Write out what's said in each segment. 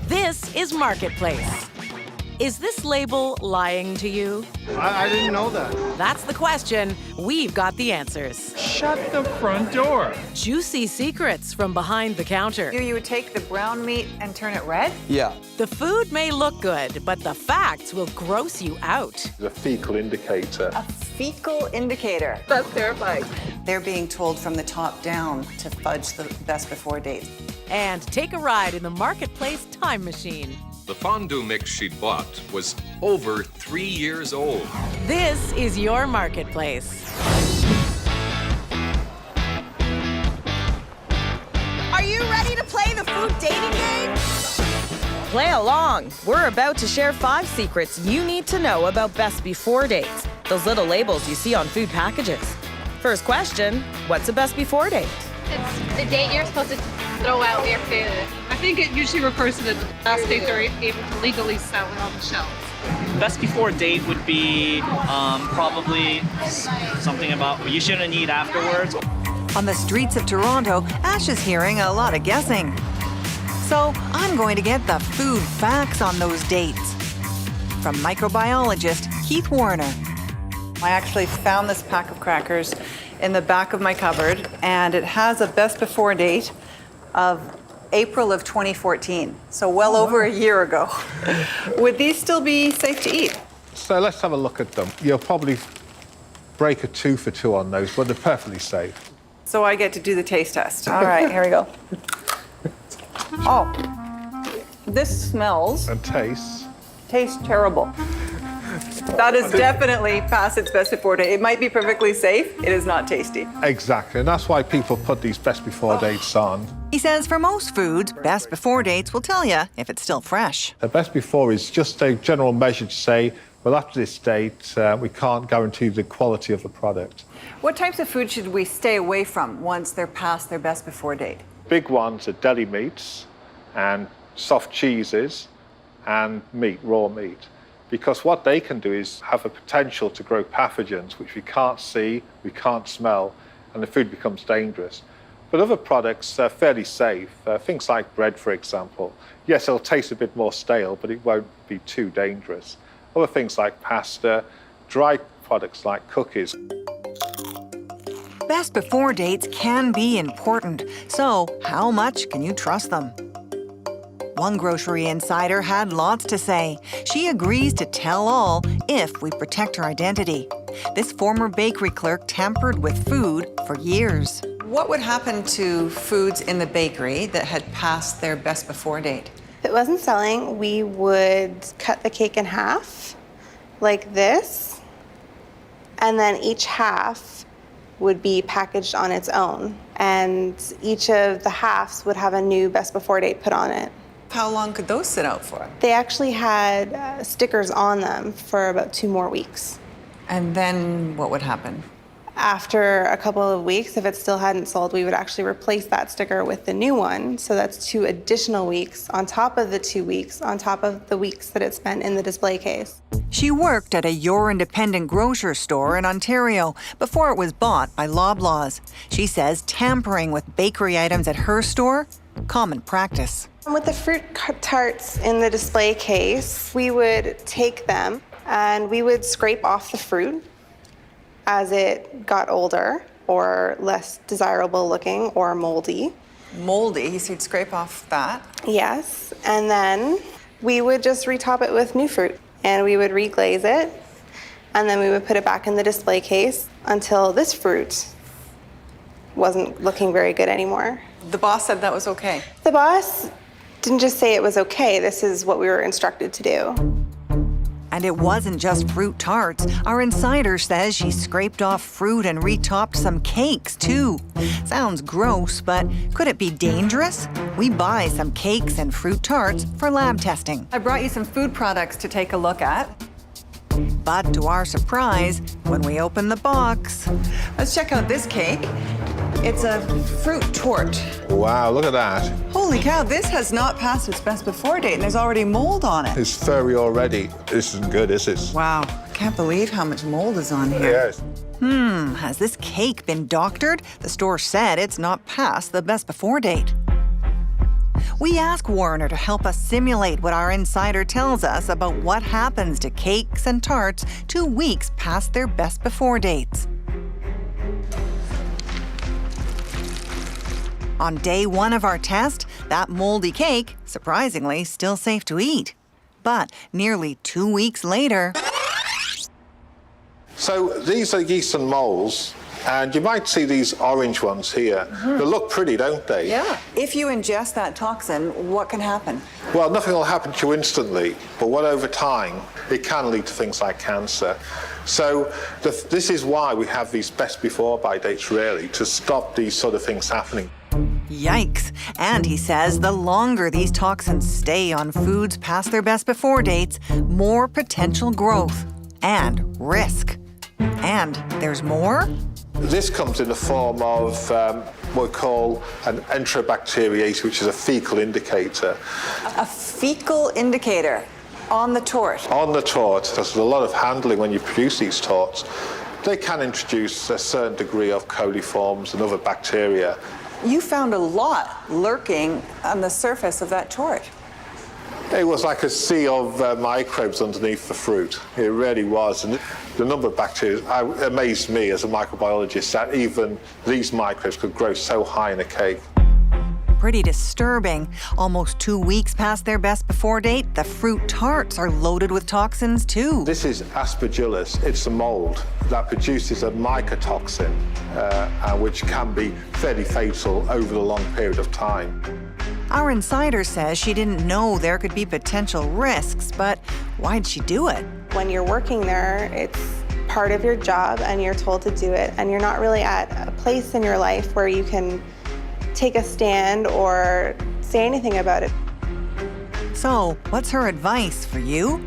This is Marketplace. Is this label lying to you? I didn't know that. That's the question. We've got the answers. Shut the front door. Juicy secrets from behind the counter. You would take the brown meat and turn it red? Yeah. The food may look good, but the facts will gross you out. The fecal indicator. A fecal indicator. That's terrifying. They're being told from the top down to fudge the best before date. And take a ride in the Marketplace time machine. The fondue mix she'd bought was over 3 years old. This is your Marketplace. Are you ready to play the food dating game? Play along. We're about to share 5 secrets you need to know about best before dates. Those little labels you see on food packages. First question, what's a best before date? It's the date you're supposed to throw out your food. I think it usually refers to the last date they're able to legally sell it on the shelves. Best before date would be probably something about you shouldn't eat afterwards. On the streets of Toronto, Ash is hearing a lot of guessing. So I'm going to get the food facts on those dates. From microbiologist Keith Warner. I actually found this pack of crackers in the back of my cupboard, and it has a best before date of April of 2014, so well over a year ago. Would these still be safe to eat? So let's have a look at them. You'll probably break a 2 for 2 on those, but they're perfectly safe. So I get to do the taste test. All right, here we go. Oh, this smells And tastes. tastes terrible. That is definitely past its best before date. It might be perfectly safe, it is not tasty. Exactly, and that's why people put these best before dates on. He says for most foods, best before dates will tell you if it's still fresh. The best before is just a general measure to say, well, after this date, we can't guarantee the quality of the product. What types of food should we stay away from once they're past their best before date? Big ones are deli meats and soft cheeses and meat, raw meat. Because what they can do is have a potential to grow pathogens, which we can't see, we can't smell, and the food becomes dangerous. But other products are fairly safe. Things like bread, for example. Yes, it'll taste a bit more stale, but it won't be too dangerous. Other things like pasta, dry products like cookies. Best before dates can be important, so how much can you trust them? One grocery insider had lots to say. She agrees to tell all if we protect her identity. This former bakery clerk tampered with food for years. What would happen to foods in the bakery that had passed their best before date? If it wasn't selling, we would cut the cake in half, like this, and then each half would be packaged on its own, and each of the halves would have a new best before date put on it. How long could those sit out for? They actually had stickers on them for about 2 more weeks. And then what would happen? After a couple of weeks, if it still hadn't sold, we would actually replace that sticker with the new one. So that's 2 additional weeks on top of the 2 weeks, on top of the weeks that it spent in the display case. She worked at a Your Independent grocer store in Ontario before it was bought by Loblaws. She says tampering with bakery items at her store, common practice. With the fruit tarts in the display case, we would take them and we would scrape off the fruit as it got older or less desirable looking or moldy. Moldy, so you'd scrape off that? Yes, and then we would just retop it with new fruit and we would reglaze it and then we would put it back in the display case until this fruit wasn't looking very good anymore. The boss said that was okay. The boss didn't just say it was okay, this is what we were instructed to do. And it wasn't just fruit tarts. Our insider says she scraped off fruit and retopped some cakes, too. Sounds gross, but could it be dangerous? We buy some cakes and fruit tarts for lab testing. I brought you some food products to take a look at. But to our surprise, when we open the box, let's check out this cake. It's a fruit tort. Wow, look at that. Holy cow, this has not passed its best before date and there's already mold on it. It's furry already. This isn't good, is it? Wow, I can't believe how much mold is on here. Yes. Has this cake been doctored? The store said it's not past the best before date. we ask Warner to help us simulate what our insider tells us about what happens to cakes and tarts 2 weeks past their best before dates. On day 1 of our test, that moldy cake, surprisingly, still safe to eat. But nearly 2 weeks later... So these are yeast and molds, and you might see these orange ones here. They look pretty, don't they? Yeah. If you ingest that toxin, what can happen? Well, nothing will happen to you instantly, but what over time, it can lead to things like cancer. So this is why we have these best before buy dates, really, to stop these sort of things happening. Yikes. And he says the longer these toxins stay on foods past their best before dates, more potential growth and risk. And there's more? This comes in the form of what we call an enterobacteriaceae, which is a fecal indicator. A fecal indicator on the tort? On the tort. There's a lot of handling when you produce these torts. They can introduce a certain degree of coliforms and other bacteria. You found a lot lurking on the surface of that tort. It was like a sea of microbes underneath the fruit. It really was. And the number of bacteria amazed me as a microbiologist that even these microbes could grow so high in a cake. Pretty disturbing. Almost 2 weeks past their best before date, the fruit tarts are loaded with toxins too. This is aspergillus. It's a mold that produces a mycotoxin, which can be fairly fatal over a long period of time. Our insider says she didn't know there could be potential risks, but why'd she do it? When you're working there, it's part of your job and you're told to do it, and you're not really at a place in your life where you can take a stand or say anything about it. So, what's her advice for you?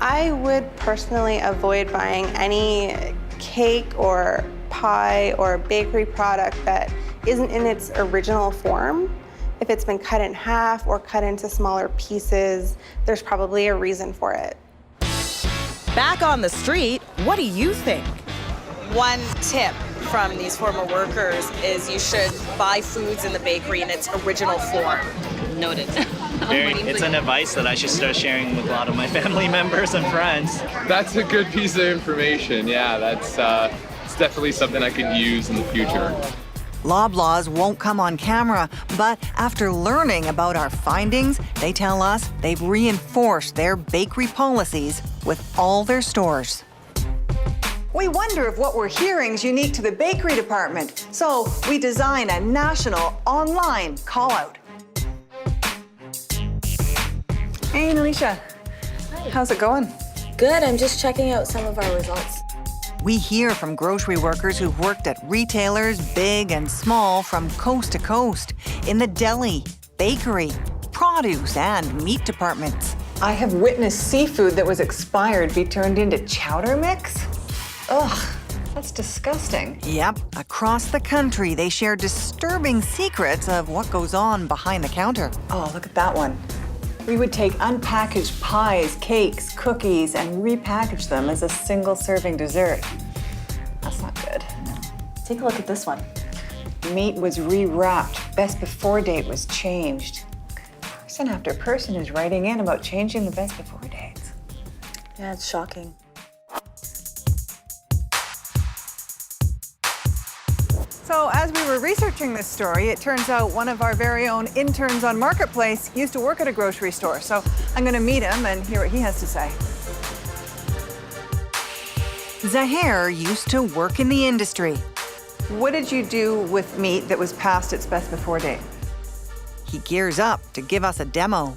I would personally avoid buying any cake or pie or bakery product that isn't in its original form. If it's been cut in half or cut into smaller pieces, there's probably a reason for it. Back on the street, what do you think? One tip from these former workers is you should buy foods in the bakery in its original form. Noted. It's an advice that I should start sharing with a lot of my family members and friends. That's a good piece of information. Yeah, it's definitely something I could use in the future. Loblaws won't come on camera, but after learning about our findings, they tell us they've reinforced their bakery policies with all their stores. We wonder if what we're hearing is unique to the bakery department, so we design a national online call-out. Hey, Alicia. How's it going? Good, I'm just checking out some of our results. We hear from grocery workers who've worked at retailers, big and small, from coast to coast, in the deli, bakery, produce, and meat departments. I have witnessed seafood that was expired be turned into chowder mix. Ugh, that's disgusting. Yep, across the country, they share disturbing secrets of what goes on behind the counter. Oh, look at that one. We would take unpackaged pies, cakes, cookies, and repackage them as a single-serving dessert. That's not good. Take a look at this one. Meat was rewrapped. Best before date was changed. Person after person is writing in about changing the best before dates. Yeah, it's shocking. So as we were researching this story, it turns out one of our very own interns on Marketplace used to work at a grocery store. So I'm going to meet him and hear what he has to say. Zahair used to work in the industry. What did you do with meat that was past its best before date? He gears up to give us a demo.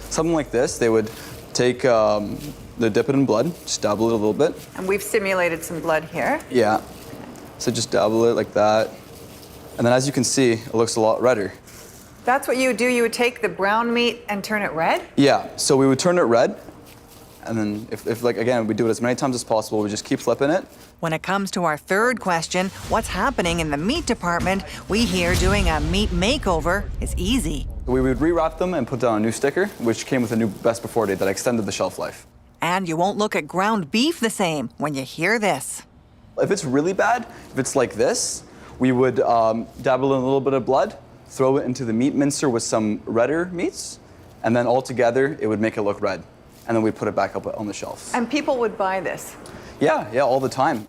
Something like this, they would take, they dip it in blood, just dabble it a little bit. And we've simulated some blood here. Yeah. So just dabble it like that. And then as you can see, it looks a lot redder. That's what you would do? You would take the brown meat and turn it red? Yeah, so we would turn it red. And then if like, again, we do it as many times as possible, we just keep flipping it. When it comes to our third question, what's happening in the meat department, we hear doing a meat makeover is easy. We would rewrap them and put down a new sticker, which came with a new best before date that extended the shelf life. And you won't look at ground beef the same when you hear this. If it's really bad, if it's like this, we would dabble in a little bit of blood, throw it into the meat mincer with some redder meats, and then all together, it would make it look red. And then we'd put it back up on the shelf. And people would buy this? Yeah, all the time.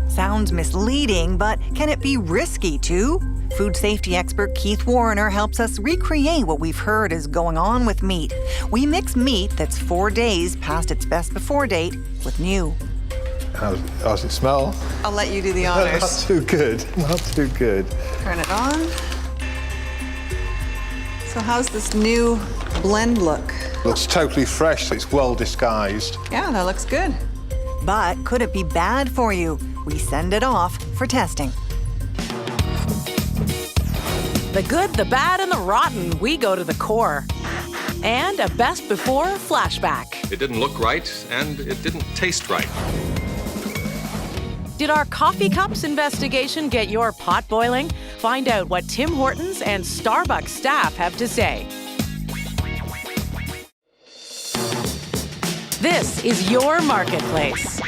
Sounds misleading, but can it be risky too? Food safety expert Keith Warner helps us recreate what we've heard is going on with meat. We mix meat that's 4 days past its best before date with new. How does it smell? I'll let you do the honors. Not too good, not too good. Turn it on. So how's this new blend look? Looks totally fresh, it's well disguised. Yeah, that looks good. But could it be bad for you? We send it off for testing. The good, the bad, and the rotten, we go to the core. And a best before flashback. It didn't look right, and it didn't taste right. Did our coffee cups investigation get your pot boiling? Find out what Tim Hortons and Starbucks staff have to say. This is your marketplace.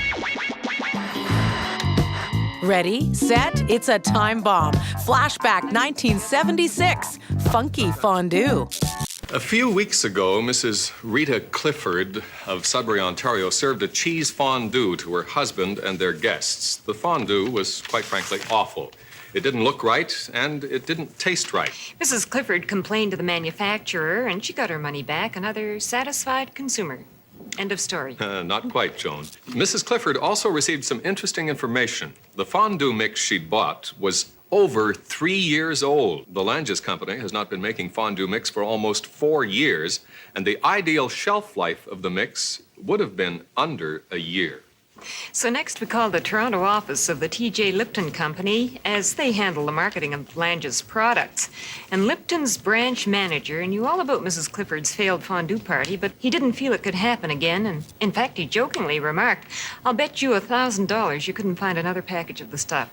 Ready, set, it's a time bomb. Flashback 1976, funky fondue. A few weeks ago, Mrs. Rita Clifford of Sudbury, Ontario, served a cheese fondue to her husband and their guests. The fondue was, quite frankly, awful. It didn't look right, and it didn't taste right. Mrs. Clifford complained to the manufacturer, and she got her money back, another satisfied consumer. End of story. Not quite, Joan. Mrs. Clifford also received some interesting information. The fondue mix she'd bought was over 3 years old. The Langes Company has not been making fondue mix for almost 4 years, and the ideal shelf life of the mix would have been under a year. So next we called the Toronto office of the T.J. Lipton Company, as they handle the marketing of Lange's products. And Lipton's branch manager knew all about Mrs. Clifford's failed fondue party, but he didn't feel it could happen again. And in fact, he jokingly remarked, "I'll bet you $1,000 you couldn't find another package of the stuff."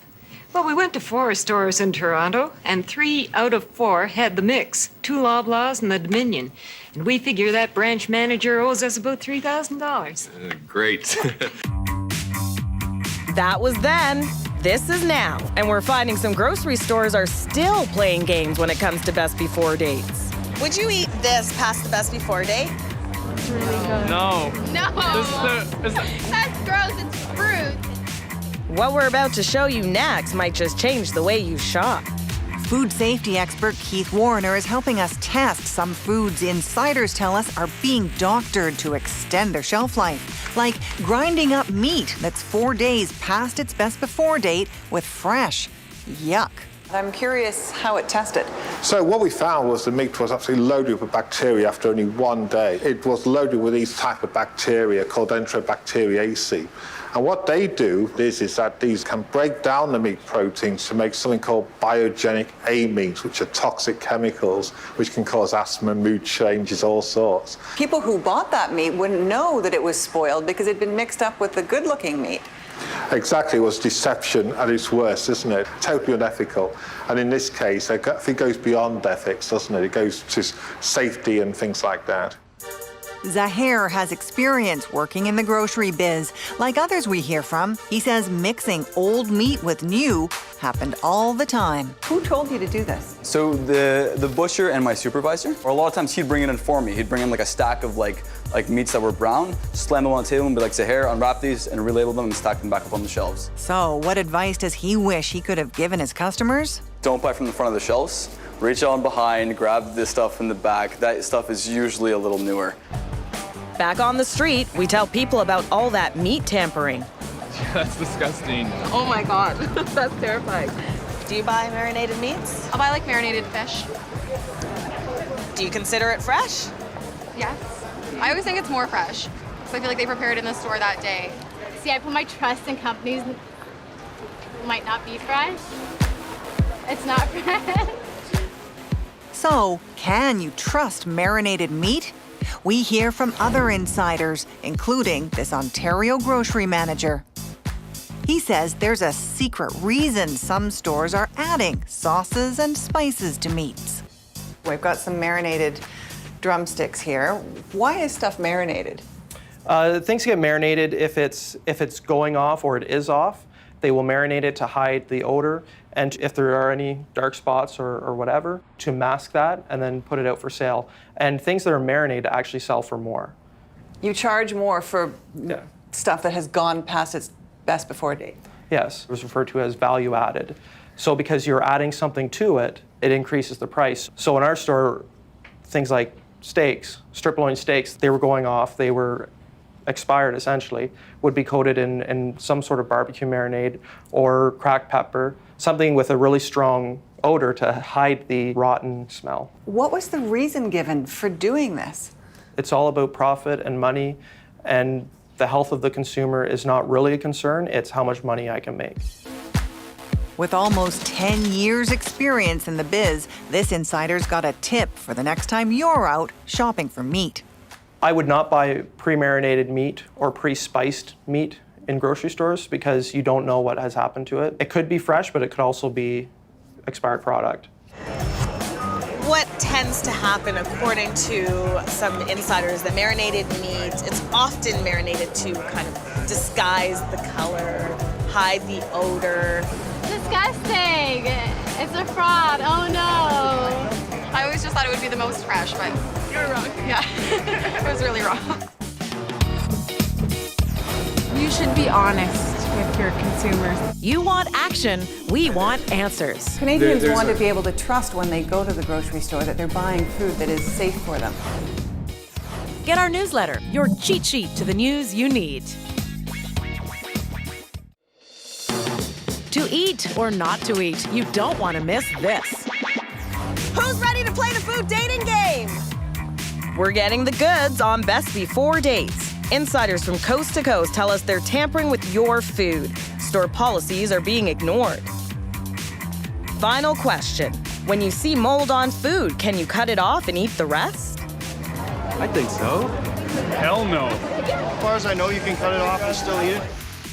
Well, we went to 4 stores in Toronto, and 3 out of 4 had the mix, 2 Loblaws and the Dominion. And we figure that branch manager owes us about $3,000. Great. That was then. This is now. And we're finding some grocery stores are still playing games when it comes to best before dates. Would you eat this past the best before date? It's really good. No. No. That's gross. It's fruit. What we're about to show you next might just change the way you shop. Food safety expert Keith Warner is helping us test some foods insiders tell us are being doctored to extend their shelf life, like grinding up meat that's 4 days past its best before date with fresh. Yuck. I'm curious how it tested. So what we found was the meat was absolutely loaded with bacteria after only 1 day. It was loaded with these type of bacteria called Enterobacteriaceae. And what they do is that these can break down the meat proteins to make something called biogenic amines, which are toxic chemicals, which can cause asthma, mood changes, all sorts. People who bought that meat wouldn't know that it was spoiled because it'd been mixed up with the good-looking meat. Exactly, it was deception at its worst, isn't it? Totally unethical. And in this case, I think it goes beyond ethics, doesn't it? It goes to safety and things like that. Zahir has experience working in the grocery biz. Like others we hear from, he says mixing old meat with new happened all the time. Who told you to do this? So the butcher and my supervisor, or a lot of times he'd bring it in for me. He'd bring in like a stack of like meats that were brown, slam them on the table and be like, Zahir, unwrap these and relabel them and stack them back up on the shelves. So what advice does he wish he could have given his customers? Don't buy from the front of the shelves. Reach on behind, grab this stuff in the back. That stuff is usually a little newer. Back on the street, we tell people about all that meat tampering. That's disgusting. Oh my God, that's terrifying. Do you buy marinated meats? I'll buy like marinated fish. Do you consider it fresh? Yes. I always think it's more fresh. So I feel like they prepared it in the store that day. See, I put my trust in companies that might not be fresh. It's not fresh. So, can you trust marinated meat? We hear from other insiders, including this Ontario grocery manager. He says there's a secret reason some stores are adding sauces and spices to meats. We've got some marinated drumsticks here. Why is stuff marinated? Things get marinated if it's going off or it is off. They will marinate it to hide the odor and if there are any dark spots or whatever, to mask that and then put it out for sale. And things that are marinated actually sell for more. You charge more for stuff that has gone past its best before date. Yes, it was referred to as value added. So because you're adding something to it, it increases the price. So in our store, things like steaks, strip loin steaks, they were going off, they were expired essentially, would be coated in some sort of barbecue marinade or cracked pepper, something with a really strong odor to hide the rotten smell. What was the reason given for doing this? It's all about profit and money, and the health of the consumer is not really a concern, it's how much money I can make. With almost 10 years experience in the biz, this insider's got a tip for the next time you're out shopping for meat. I would not buy pre-marinated meat or pre-spiced meat in grocery stores because you don't know what has happened to it. It could be fresh, but it could also be expired product. What tends to happen, according to some insiders, the marinated meat, it's often marinated to kind of disguise the color, hide the odor. Disgusting! It's a fraud. Oh no! I always just thought it would be the most fresh, but you're wrong. Yeah, it was really wrong. You should be honest with your consumers. You want action, we want answers. Canadians want to be able to trust when they go to the grocery store that they're buying food that is safe for them. Get our newsletter, your cheat sheet to the news you need. To eat or not to eat, you don't want to miss this. Who's ready to play the food dating game? We're getting the goods on best before dates. Insiders from coast to coast tell us they're tampering with your food. Store policies are being ignored. Final question. When you see mold on food, can you cut it off and eat the rest? I think so. Hell no. As far as I know, you can cut it off and still eat it.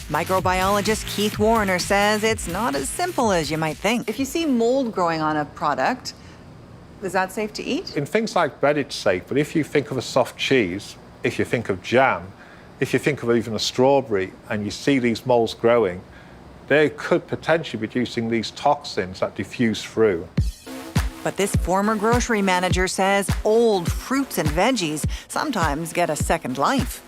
Microbiologist Keith Warner says it's not as simple as you might think. If you see mold growing on a product, is that safe to eat? In things like bread, it's safe, but if you think of a soft cheese, if you think of jam, if you think of even a strawberry, and you see these molds growing, they could potentially be producing these toxins that diffuse through. But this former grocery manager says old fruits and veggies sometimes get a second life.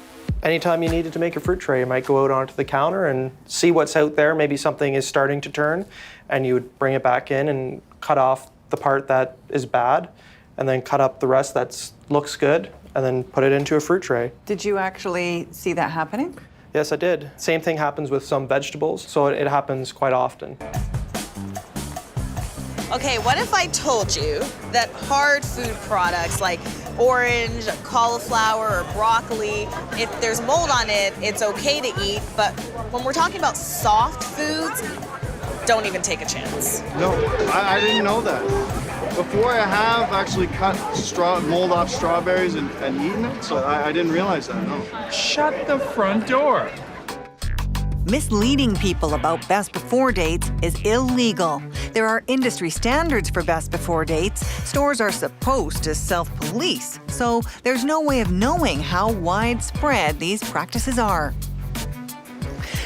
Anytime you needed to make a fruit tray, you might go out onto the counter and see what's out there. Maybe something is starting to turn, and you would bring it back in and cut off the part that is bad, and then cut up the rest that looks good, and then put it into a fruit tray. Did you actually see that happening? Yes, I did. Same thing happens with some vegetables, so it happens quite often. Okay, what if I told you that hard food products like orange, cauliflower, or broccoli, if there's mold on it, it's okay to eat, but when we're talking about soft foods, don't even take a chance. No, I didn't know that. Before I have actually cut mold off strawberries and eaten it, so I didn't realize that, no. Shut the front door. Misleading people about best before dates is illegal. There are industry standards for best before dates. Stores are supposed to self-police, so there's no way of knowing how widespread these practices are.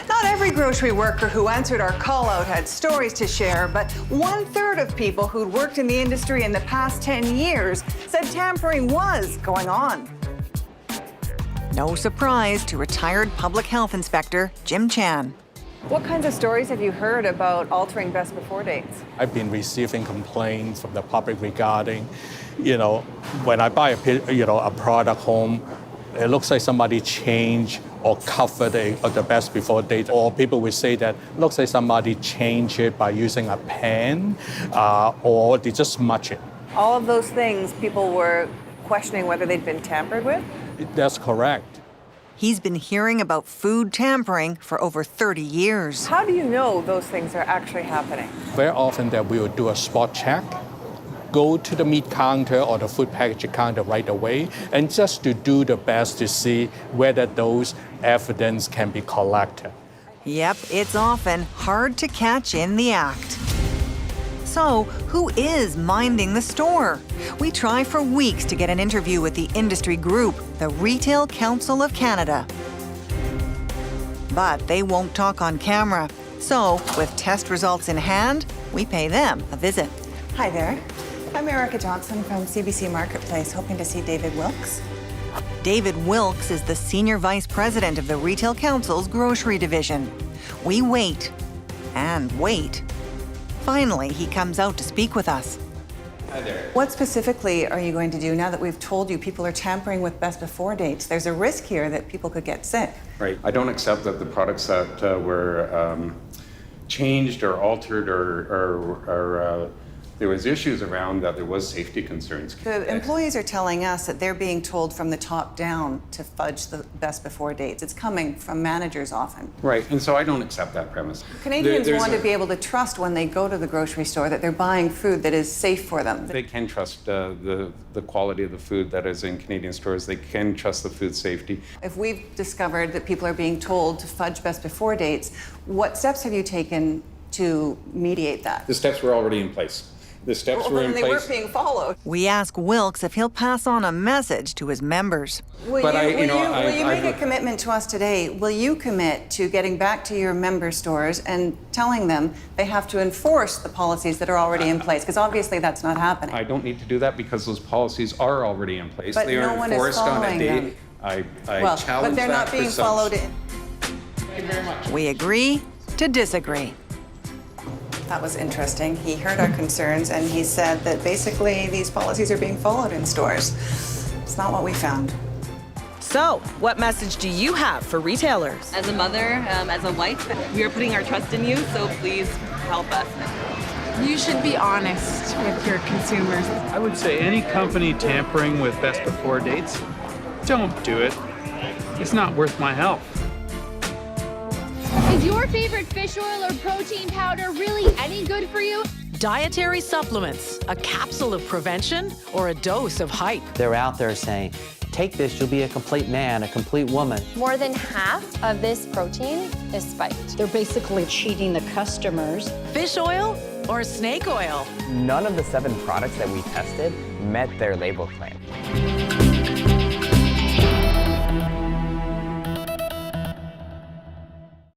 Not every grocery worker who answered our call-out had stories to share, but 1/3 of people who'd worked in the industry in the past 10 years said tampering was going on. No surprise to retired public health inspector Jim Chan. What kinds of stories have you heard about altering best before dates? I've been receiving complaints from the public regarding, when I buy a product home, it looks like somebody changed or covered the best before date, or people will say that looks like somebody changed it by using a pen, or they just smudge it. All of those things, people were questioning whether they'd been tampered with? That's correct. He's been hearing about food tampering for over 30 years. How do you know those things are actually happening? Very often that we will do a spot check, go to the meat counter or the food packaging counter right away, and just to do the best to see whether those evidence can be collected. Yep, it's often hard to catch in the act. So, who is minding the store? We try for weeks to get an interview with the industry group, the Retail Council of Canada. But they won't talk on camera. So, with test results in hand, We pay them a visit. Hi there. I'm Erica Johnson from CBC Marketplace, hoping to see David Wilkes. David Wilkes is the Senior Vice President of the Retail Council's Grocery Division. We wait and wait. Finally, he comes out to speak with us. Hi there. What specifically are you going to do now that we've told you people are tampering with best before dates? There's a risk here that people could get sick. Right. I don't accept that the products that were changed or altered or there was issues around that there was safety concerns. The employees are telling us that they're being told from the top down to fudge the best before dates. It's coming from managers often. Right, and so I don't accept that premise. Canadians want to be able to trust when they go to the grocery store that they're buying food that is safe for them. They can trust the quality of the food that is in Canadian stores. They can trust the food safety. If we've discovered that people are being told to fudge best before dates, what steps have you taken to mediate that? The steps were already in place. The steps were in they place. weren't being followed. We ask Wilkes if he'll pass on a message to his members. Will you make a commitment to us today? Will you commit to getting back to your member stores and telling them they have to enforce the policies that are already in place? Because obviously that's not happening. I don't need to do that because those policies are already in place. But they are no one is enforced on a following date. them. I Well, challenge but they're that not being for some- followed in. Thank you very much. We agree to disagree. That was interesting. He heard our concerns and he said that basically these policies are being followed in stores. It's not what we found. So, what message do you have for retailers? As a mother, as a wife, we are putting our trust in you, so please help us. You should be honest with your consumers. I would say any company tampering with best before dates, don't do it. It's not worth my health. Is your favorite fish oil or protein powder really any good for you? Dietary supplements, a capsule of prevention, or a dose of hype. They're out there saying, take this, you'll be a complete man, a complete woman. More than half of this protein is spiked. They're basically cheating the customers. Fish oil or snake oil? None of the 7 products that we tested met their label claim.